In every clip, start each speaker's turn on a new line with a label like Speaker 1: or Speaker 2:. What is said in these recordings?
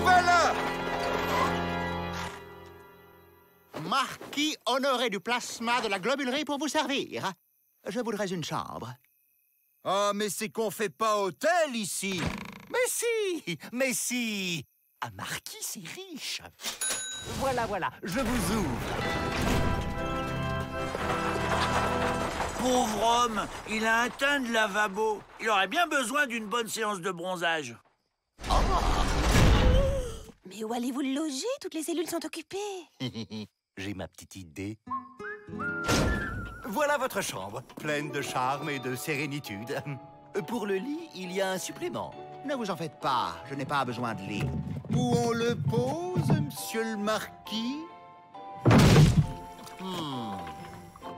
Speaker 1: voilà!
Speaker 2: Marquis Honoré du plasma de la globulerie pour vous servir. Je voudrais une chambre.
Speaker 1: Ah, mais c'est qu'on fait pas hôtel ici.
Speaker 3: Mais si! Un marquis, c'est riche. Voilà, je vous ouvre.
Speaker 4: Pauvre homme, il a un teint de lavabo. Il aurait bien besoin d'une bonne séance de bronzage.
Speaker 5: Mais où allez-vous le loger? Toutes les cellules sont occupées.
Speaker 3: J'ai ma petite idée. Voilà votre chambre, pleine de charme et de sérénitude. Pour le lit, il y a un supplément.
Speaker 2: Ne vous en faites pas, je n'ai pas besoin de lit.
Speaker 1: Où on le pose, monsieur le marquis?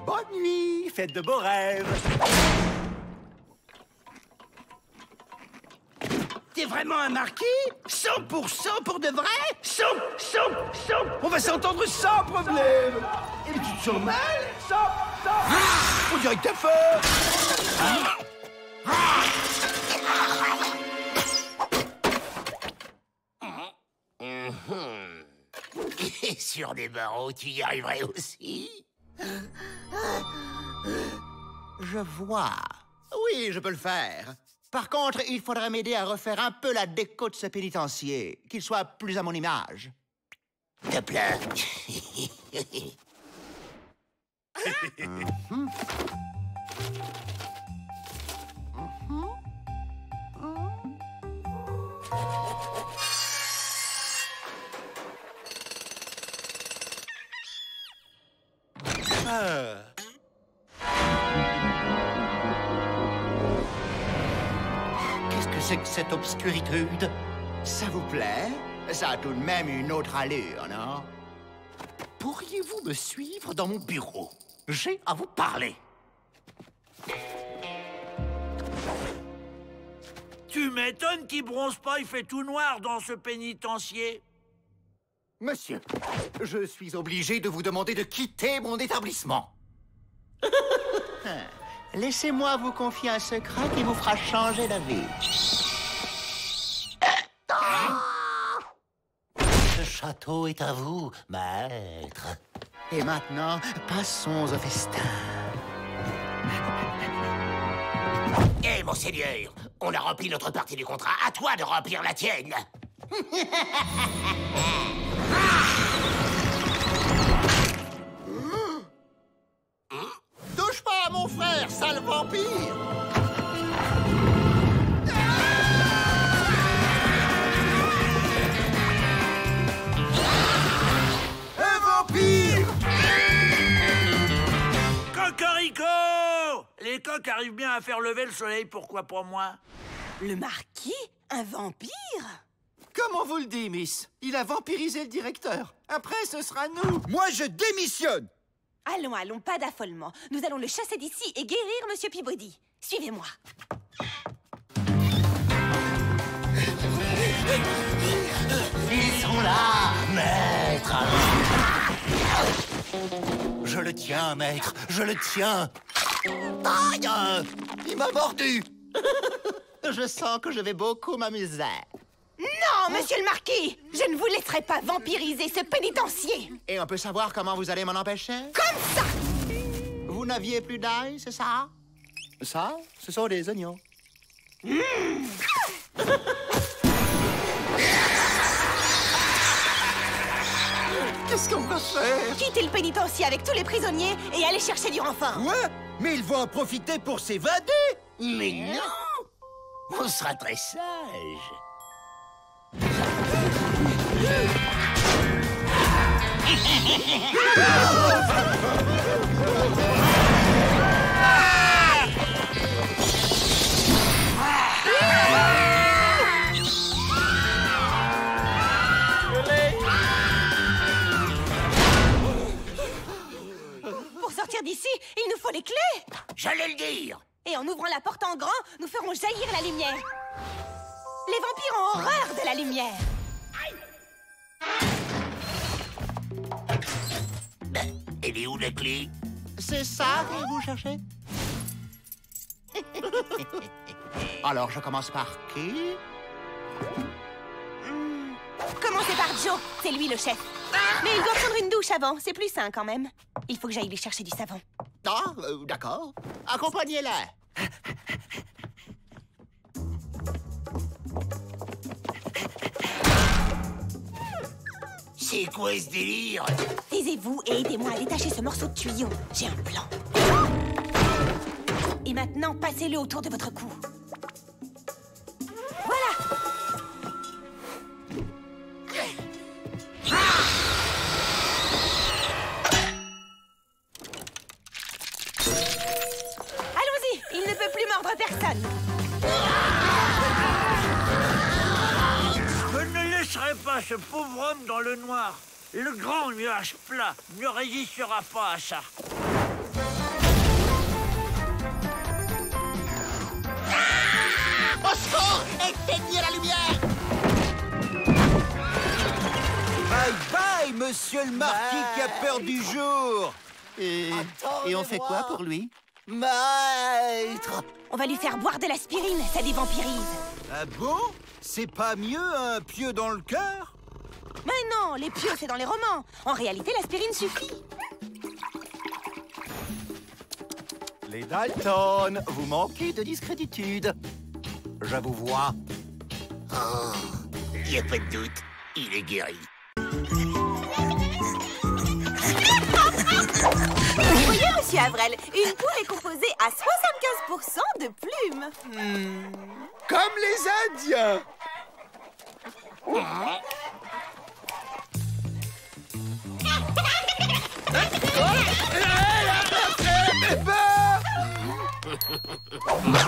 Speaker 3: Bonne nuit, faites de beaux rêves.
Speaker 6: T'es vraiment un marquis? 100% pour de vrai? 100! On va s'entendre sans problème! Et tu te sens mal? 100! On dirait que t'as faim!
Speaker 3: Et sur des barreaux, tu y arriverais aussi?
Speaker 2: Je vois. Oui, je peux le faire. Par contre, il faudrait m'aider à refaire un peu la déco de ce pénitencier, qu'il soit plus à mon image.
Speaker 3: Te plains.
Speaker 2: Qu'est-ce que c'est que cette obscuritude? Ça vous plaît? Ça a tout de même une autre allure, non?
Speaker 3: Pourriez-vous me suivre dans mon bureau? J'ai à vous parler.
Speaker 4: Tu m'étonnes qu'il bronze pas, il fait tout noir dans ce pénitencier.
Speaker 3: Monsieur, je suis obligé de vous demander de quitter mon établissement.
Speaker 2: Laissez-moi vous confier un secret qui vous fera changer d'avis.
Speaker 3: Ce château est à vous, maître.
Speaker 2: Et maintenant, passons au festin.
Speaker 3: Eh, mon seigneur, on a rempli notre partie du contrat. À toi de remplir la tienne.
Speaker 2: Touche pas à mon frère, sale vampire!
Speaker 1: Un vampire!
Speaker 4: Cocorico! Les coqs arrivent bien à faire lever le soleil, pourquoi pas moi?
Speaker 5: Le marquis? Un vampire?
Speaker 6: Comme on vous le dit, Miss, il a vampirisé le directeur. Après, ce sera nous.
Speaker 1: Moi, je démissionne!
Speaker 5: Allons, pas d'affolement. Nous allons le chasser d'ici et guérir Monsieur Peabody. Suivez-moi.
Speaker 3: Ils sont là, maître. Je le tiens, maître, je le tiens. Aïe! Il m'a mordu.
Speaker 2: Je sens que je vais beaucoup m'amuser.
Speaker 5: Non, monsieur le marquis! Je ne vous laisserai pas vampiriser ce pénitencier!
Speaker 2: Et on peut savoir comment vous allez m'en empêcher?
Speaker 5: Comme ça!
Speaker 2: Vous n'aviez plus d'ail, c'est ça? Ça, ce sont des oignons.
Speaker 6: Qu'est-ce qu'on va faire?
Speaker 5: Quittez le pénitencier avec tous les prisonniers et allez chercher du renfort!
Speaker 1: Ouais, mais ils vont en profiter pour s'évader!
Speaker 3: Mais non! On sera très sage.
Speaker 5: Pour sortir d'ici, il nous faut les clés!
Speaker 3: J'allais le dire.
Speaker 5: Et en ouvrant la porte en grand, nous ferons jaillir la lumière. Les vampires ont horreur de la lumière.
Speaker 3: Elle est où la clé?
Speaker 2: C'est ça que vous cherchez? Alors, je commence par qui?
Speaker 5: commencer par Joe. C'est lui le chef. Mais il doit prendre une douche avant. C'est plus sain quand même. Il faut que j'aille lui chercher du savon.
Speaker 2: Ah, d'accord. Accompagnez-la.
Speaker 3: C'est quoi ce délire?
Speaker 5: Taisez-vous et aidez-moi à détacher ce morceau de tuyau. J'ai un plan. Et maintenant, passez-le autour de votre cou. Voilà. Allons-y, il ne peut plus mordre personne.
Speaker 4: Je ne laisserai pas ce pauvre homme dans le noir. Le grand nuage plat ne résistera pas à ça.
Speaker 2: Au secours! Éteignez la lumière!
Speaker 1: Bye bye, monsieur le marquis qui a peur du jour.
Speaker 2: Et on fait quoi pour lui?
Speaker 3: Maître!
Speaker 5: On va lui faire boire de l'aspirine, ça dévampirise.
Speaker 1: Ah bon? C'est pas mieux un pieu dans le cœur?
Speaker 5: Mais non, les pieux, c'est dans les romans. En réalité, l'aspirine suffit.
Speaker 3: Les Dalton, vous manquez de discréditude. Je vous vois.
Speaker 7: Oh, y a pas de doute, il est guéri.
Speaker 8: Vous voyez, monsieur Avrel, une poule est composée à 75% de plumes.
Speaker 6: Comme les Indiens.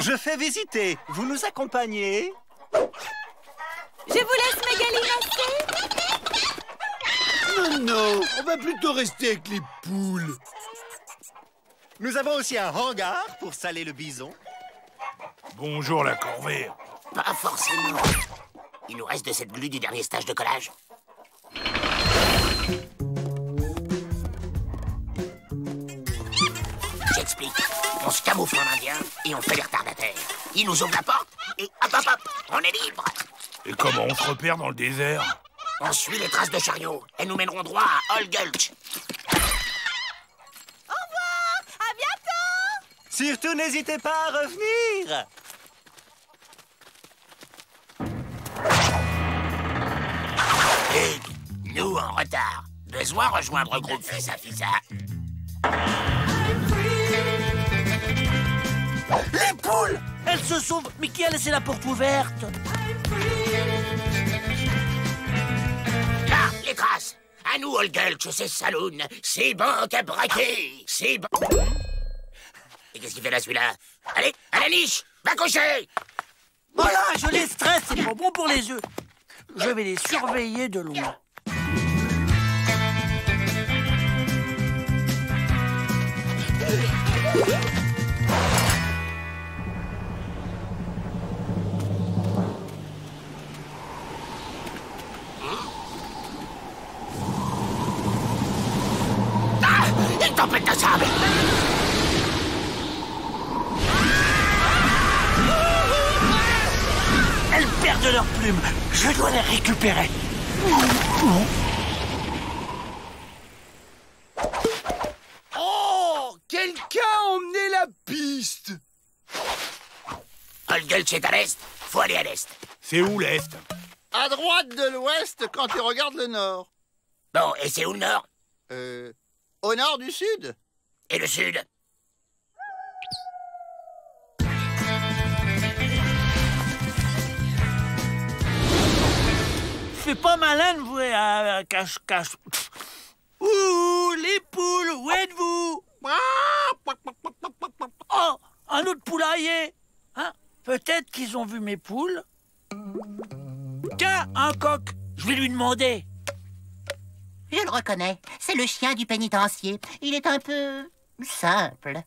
Speaker 3: Je fais visiter. Vous nous accompagnez?
Speaker 5: Je vous laisse Magali masser.
Speaker 6: Non, on va plutôt rester avec les poules.
Speaker 3: Nous avons aussi un hangar pour saler le bison.
Speaker 4: Bonjour la corvée.
Speaker 7: Pas forcément. Il nous reste de cette glu du dernier stage de collage. J'explique. On se camoufle en indien et on fait les retardataires. Ils nous ouvrent la porte et hop hop hop, on est libre.
Speaker 4: Et comment on se repère dans le désert?
Speaker 7: On suit les traces de chariot. Elles nous mèneront droit à Old Gulch.
Speaker 8: Au revoir, à bientôt.
Speaker 3: Surtout, n'hésitez pas à revenir.
Speaker 7: Et nous en retard. Besoin rejoindre groupe Fissa Fissa.
Speaker 4: Les poules! Elles se sauvent. Mais qui a laissé la porte ouverte?
Speaker 7: Là, les traces. À nous, Old Gulch, c'est saloon. C'est banque à braquer. C'est Et qu'est-ce qu'il fait là, celui-là? Allez, à la niche. Va coucher.
Speaker 4: Voilà, je les stresse. C'est pas bon pour les yeux. Je vais les surveiller de loin.
Speaker 7: Ah, une tempête de sable.
Speaker 4: Elles perdent leurs plumes. Je dois les récupérer.
Speaker 6: Oh, quelqu'un a emmené la piste.
Speaker 7: Old Gulch est à l'est. Faut aller à l'est.
Speaker 4: C'est où l'Est?
Speaker 6: À droite de l'ouest quand tu regardes le nord.
Speaker 7: Bon, et c'est où le nord?
Speaker 6: Au nord du sud.
Speaker 7: Et le sud?
Speaker 4: Fais pas malin, vous, cache-cache. Ouh, les poules, où êtes-vous? Oh, un autre poulailler. Hein? Peut-être qu'ils ont vu mes poules. Tiens, un coq. Je vais lui demander.
Speaker 9: Je le reconnais. C'est le chien du pénitencier. Il est un peu simple.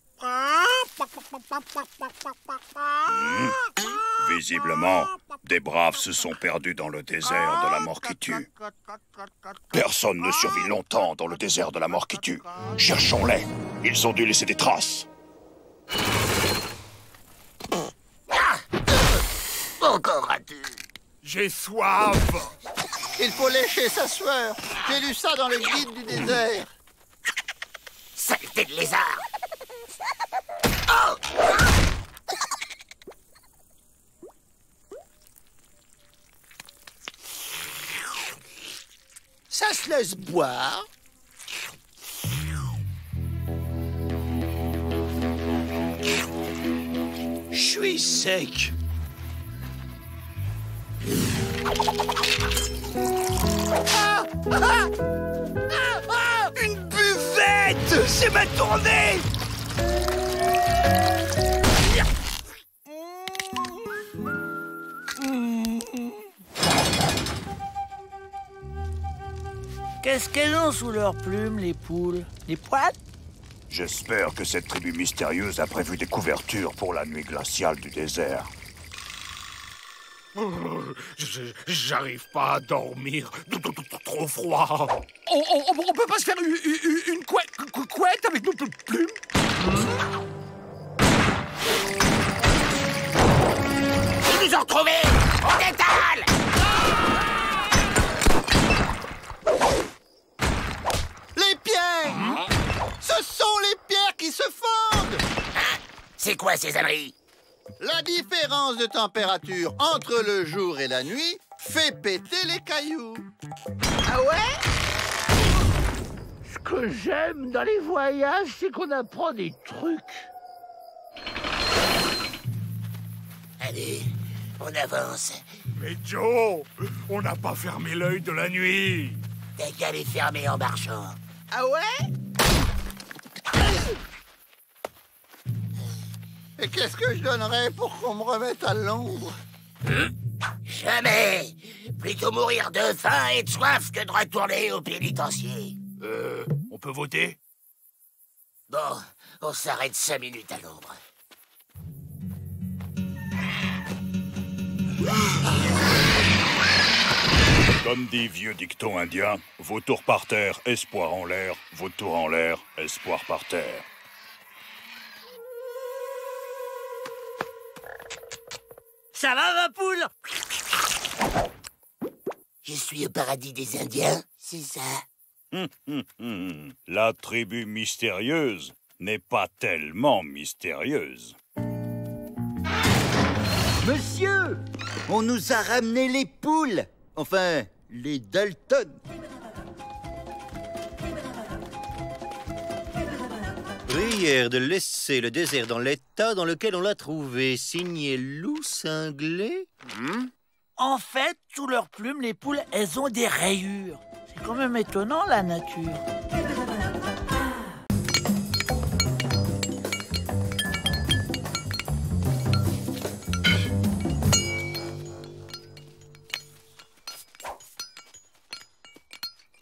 Speaker 10: Visiblement, des braves se sont perdus dans le désert de la mort qui tue. Personne ne survit longtemps dans le désert de la mort qui tue. Cherchons-les. Ils ont dû laisser des traces.
Speaker 7: Encore un deux.
Speaker 10: J'ai soif.
Speaker 2: Il faut lécher sa sueur. J'ai lu ça dans le guide du désert.
Speaker 7: Saleté de lézard! Oh!
Speaker 2: Ça se laisse boire.
Speaker 6: Je suis sec. Une buvette! C'est ma tournée!
Speaker 4: Qu'est-ce qu'elles ont sous leurs plumes, les poules? Des poils?
Speaker 10: J'espère que cette tribu mystérieuse a prévu des couvertures pour la nuit glaciale du désert.
Speaker 11: J'arrive pas à dormir. Trop froid. On peut pas se faire une couette avec nos plumes?
Speaker 7: Ils nous ont retrouvés! On détale!
Speaker 2: Les pierres! Ce sont les pierres qui se fondent!
Speaker 7: C'est quoi ces âneries?
Speaker 2: La différence de température entre le jour et la nuit fait péter les cailloux.
Speaker 6: Ah ouais? Ce que j'aime dans les voyages, c'est qu'on apprend des trucs.
Speaker 7: Allez, on avance.
Speaker 11: Mais Joe, on n'a pas fermé l'œil de la nuit.
Speaker 7: T'as qu'à les fermer en marchant.
Speaker 6: Ah ouais?
Speaker 2: Et qu'est-ce que je donnerais pour qu'on me remette à l'ombre?
Speaker 7: Jamais! Plutôt mourir de faim et de soif que de retourner au pénitencier.
Speaker 11: On peut voter?
Speaker 7: Bon, on s'arrête 5 minutes à l'ombre.
Speaker 10: Comme dit vieux dicton indien, vautour par terre, espoir en l'air, vautour en l'air, espoir par terre.
Speaker 4: Ça va, ma poule?
Speaker 7: Je suis au paradis des Indiens, c'est ça?
Speaker 10: La tribu mystérieuse n'est pas tellement mystérieuse.
Speaker 1: Monsieur, on nous a ramené les poules. Enfin, les Dalton. Prière de laisser le désert dans l'état dans lequel on l'a trouvé. Signé Loup Cinglé.
Speaker 4: En fait, sous leurs plumes, les poules, elles ont des rayures. C'est quand même étonnant, la nature.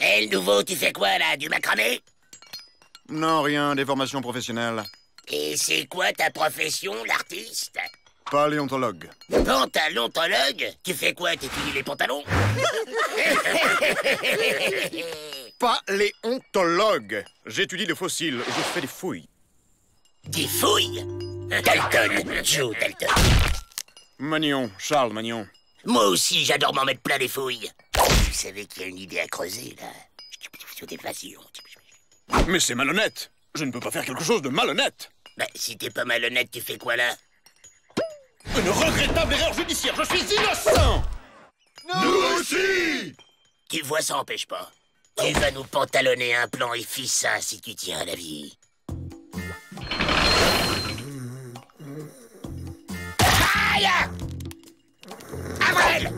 Speaker 7: Et le nouveau, tu fais quoi, là? Du macramé?
Speaker 12: Non, rien, des formations professionnelles.
Speaker 7: Et c'est quoi ta profession, l'artiste?
Speaker 12: Paléontologue.
Speaker 7: Pantalontologue? Tu fais quoi? T'étudies les pantalons?
Speaker 12: Paléontologue. J'étudie les fossiles, je fais des fouilles.
Speaker 7: Des fouilles? Dalton, Joe Dalton.
Speaker 12: Magnon, Charles Magnon.
Speaker 7: Moi aussi, j'adore m'en mettre plein les fouilles. Tu savais qu'il y a une idée à creuser, là? Des passions.
Speaker 12: Mais c'est malhonnête. Je ne peux pas faire quelque chose de malhonnête.
Speaker 7: Bah, si t'es pas malhonnête, tu fais quoi, là?
Speaker 12: Une regrettable erreur judiciaire, je suis innocent.
Speaker 11: Nous aussi.
Speaker 7: Tu vois, ça empêche pas. Tu vas nous pantalonner un plan et ça si tu tiens à la vie. Aïe! Avril!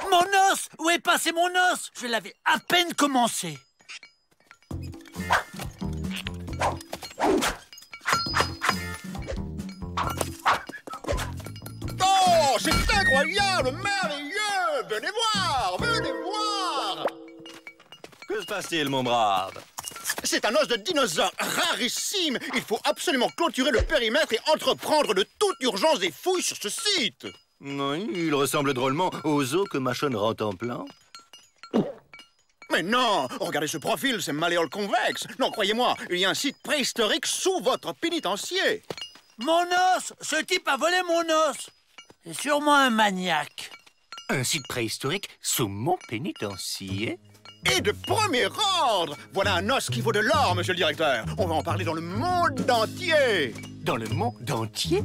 Speaker 4: Mon os! Où est passé mon os? Je l'avais à peine commencé.
Speaker 12: Oh, c'est incroyable, merveilleux. Venez voir, venez voir.
Speaker 1: Que se passe-t-il, mon brave?
Speaker 12: C'est un os de dinosaure rarissime. Il faut absolument clôturer le périmètre et entreprendre de toute urgence des fouilles sur ce site.
Speaker 1: Oui, il ressemble drôlement aux os que Machonne rend en plan.
Speaker 12: Mais non! Regardez ce profil, c'est malléole convexe. Non, croyez-moi, il y a un site préhistorique sous votre pénitencier.
Speaker 4: Mon os! Ce type a volé mon os! C'est sûrement un maniaque.
Speaker 1: Un site préhistorique sous mon pénitencier?
Speaker 12: Et de premier ordre! Voilà un os qui vaut de l'or, monsieur le directeur. On va en parler dans le monde entier.
Speaker 1: Dans le monde entier?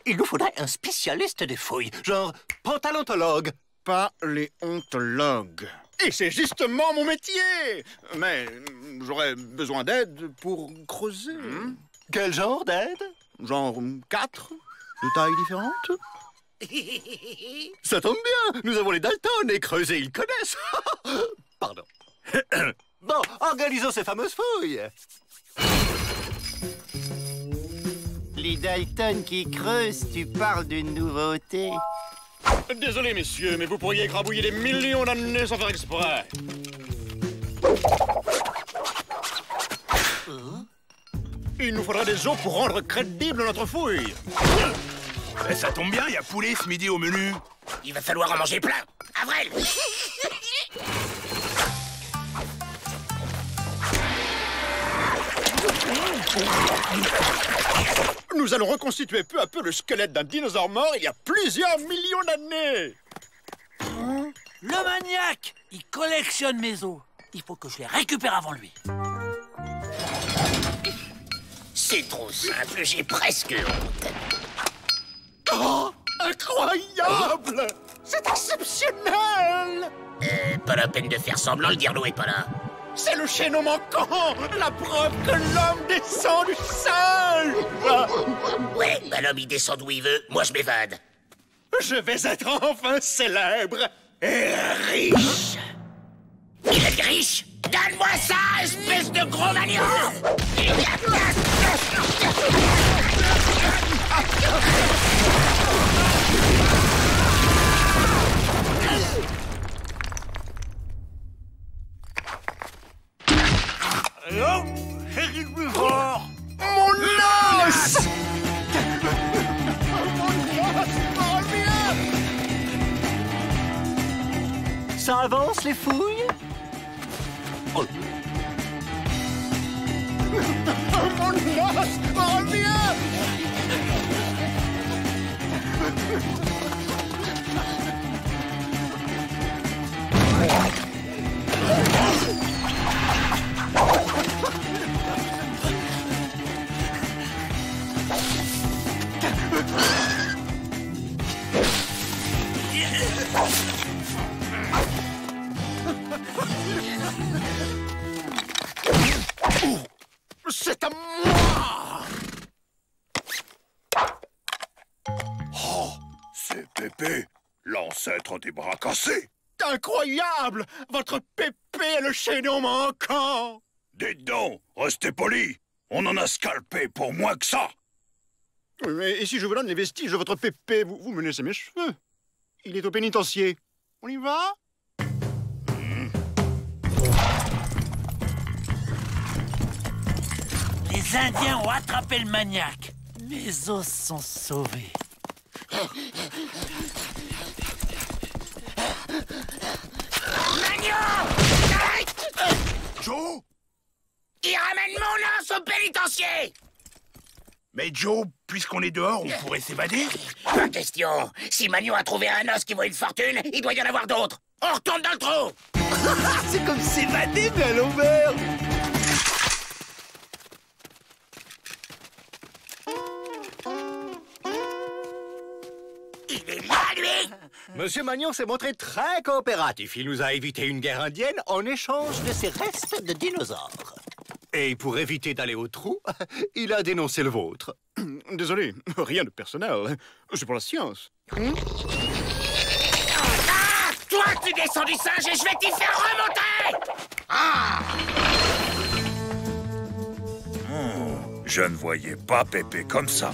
Speaker 1: Il nous faudrait un spécialiste des fouilles, genre paléontologue.
Speaker 12: Paléontologue. Et c'est justement mon métier. Mais j'aurais besoin d'aide pour creuser.
Speaker 1: Quel genre d'aide?
Speaker 12: Genre 4, de tailles différentes.
Speaker 1: Ça tombe bien, nous avons les Dalton et creuser, ils connaissent. Pardon. Bon, organisons ces fameuses fouilles.
Speaker 2: Les Dalton qui creusent, tu parles d'une nouveauté.
Speaker 12: Désolé, messieurs, mais vous pourriez écrabouiller des millions d'années sans faire exprès. Il nous faudra des os pour rendre crédible notre fouille.
Speaker 11: Eh, ça tombe bien, il y a poulet ce midi au menu.
Speaker 7: Il va falloir en manger plein. Avril!
Speaker 12: Nous allons reconstituer peu à peu le squelette d'un dinosaure mort il y a plusieurs millions d'années.
Speaker 4: Le maniaque! Il collectionne mes os. Il faut que je les récupère avant lui.
Speaker 7: C'est trop simple, j'ai presque honte.
Speaker 12: Oh, incroyable! C'est exceptionnel!
Speaker 7: Pas la peine de faire semblant, le dirlo est pas là.
Speaker 12: C'est le chaînon manquant! La preuve que l'homme descend du sol!
Speaker 7: Ouais, bah l'homme il descend d'où il veut, moi je m'évade.
Speaker 12: Je vais être enfin célèbre et riche!
Speaker 7: Il est riche? Donne-moi ça, espèce de gros manion!
Speaker 4: Oh, c'est qui le plus fort?
Speaker 12: Mon os!
Speaker 1: Ça avance, les fouilles? Oh.
Speaker 12: Mon os! Reviens! C'est à moi!
Speaker 10: Oh, c'est Pépé, l'ancêtre des bras cassés.
Speaker 12: Incroyable! Votre Pépé est le chaînon manquant!
Speaker 10: Dites donc, restez polis. On en a scalpé pour moins que ça.
Speaker 12: Mais et si je vous donne les vestiges de votre Pépé, vous me laissez mes cheveux. Il est au pénitencier. On y va?
Speaker 4: Les Indiens ont attrapé le maniaque. Mes os sont sauvés.
Speaker 7: Magnon!
Speaker 11: Joe?
Speaker 7: Il ramène mon os au pénitencier!
Speaker 11: Mais Joe, puisqu'on est dehors, on pourrait s'évader?
Speaker 7: Pas question. Si Magnon a trouvé un os qui vaut une fortune, il doit y en avoir d'autres. On retourne dans le trou.
Speaker 11: C'est comme s'évader, mais à l'envers.
Speaker 7: Il est là, lui!
Speaker 1: Monsieur Magnon s'est montré très coopératif. Il nous a évité une guerre indienne en échange de ses restes de dinosaures. Et pour éviter d'aller au trou, il a dénoncé le vôtre.
Speaker 12: Désolé, rien de personnel. C'est pour la science.
Speaker 7: Ah! Toi, tu descends du singe et je vais t'y faire remonter! Ah!
Speaker 10: Je ne voyais pas Pépé comme ça.